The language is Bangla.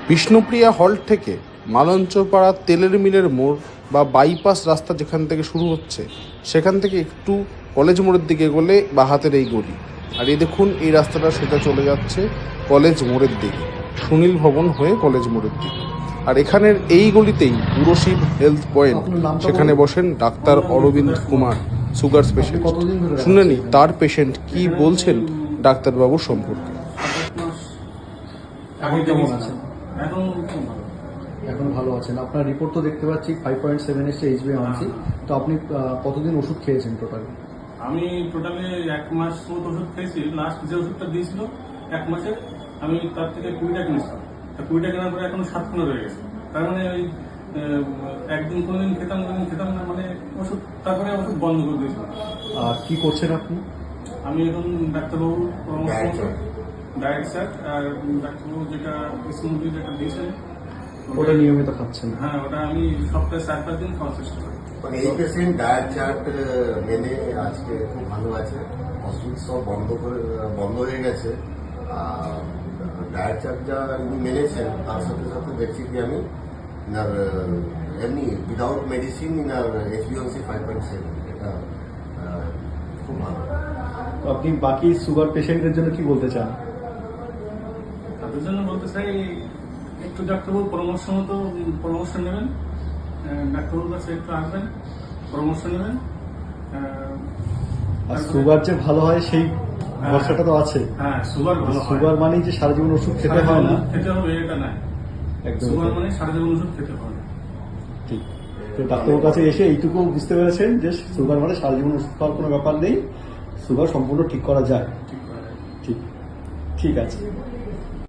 বিষ্ণুপ্রিয়া হল্ট থেকে মালঞ্চপাড়া তেলের মিলের মোড় বা বাইপাস রাস্তা যেখান থেকে শুরু হচ্ছে সেখান থেকে একটু কলেজ মোড়ের দিকে এগোলে বা হাতের এই গলি, আর এই দেখুন এই রাস্তাটা সেটা চলে যাচ্ছে কলেজ মোড়ের দিকে, সুনীল ভবন হয়ে কলেজ মোড়ের দিকে। আর এখানের এই গলিতেই পুরশিব হেলথ পয়েন্ট, সেখানে বসেন doctor Arvind Kumar, sugar specialist. শুনে নি তার পেশেন্ট কি বলছেন ডাক্তারবাবুর সম্পর্কে। এখন কেমন আছেন? এখন ভালো আছেন। আপনার রিপোর্ট তো দেখতে পাচ্ছি 5.7 এসে HbA1c। তো আপনি কতদিন ওষুধ খেয়েছেন টোটালি? আমি টোটালি 1 মাস মতো ওষুধ খেয়েছি। লাস্ট যে ওষুধটা দিয়েছিল 1 মাসে, আমি তার থেকে 20টা কিনেছিলাম। 20টা কেনার পরে এখন 7খানা রয়ে গেছে। তার মানে ওই একদিন কোনোদিন খেতাম, কোনোদিন খেতাম না, মানে ওষুধ, তারপরে ওষুধ বন্ধ করে দিয়েছিলাম। আর কি করছেন আপনি? আমি এখন ডাক্তারবাবুর পরামর্শ ডায়েট চার্ট আর ডাক্তারবাবু যেটা স্মুথলি যেটা দিয়েছেন ওটা নিয়মিত খাচ্ছেন? হ্যাঁ, ওটা আমি সপ্তাহে 4-5 দিন খাওয়ার চেষ্টা করি। মানে এই পেশেন্ট ডায়েট চার্ট মেনে আজকে খুব ভালো আছে। ওষুধ সব বন্ধ হয়ে গেছে। ডায়েট চার্ট যা উনি মেনেছেন তার সাথে সাথে দেখছি কি আমি ইনার এমনি উইদাউট মেডিসিন ইনার HbA1c 5.7, এটা খুব ভালো। আপনি বাকি সুগার পেশেন্টদের জন্য কি বলতে চান? তাদের জন্য বলতে চাই, একটু ডাক্তারবাবুর পরামর্শ মতো পরামর্শ নেবেন, ডাক্তারবাবুর কাছে একটু আসবেন, পরামর্শ নেবেন। আর সুগার যে ভালো হয় সেই ভরসাটা তো আছে। হ্যাঁ, সুগার ভালো হয়। সুগার মানেই যে সারা জীবন ওষুধ খেতে হয় না, খেতে হবে এটা না। একদম সুগার মানে সারা জীবন ওষুধ খেতে হয়। ঠিক। তো ডাক্তারের কাছে এসে এইটুকু বুঝতে পেরেছেন যে সুগার মানে সারা জীবন ওষুধ খাওয়ার কোনো ব্যাপার নেই, সুগার সম্পূর্ণ ঠিক করা যায়। ঠিক ঠিক আছে।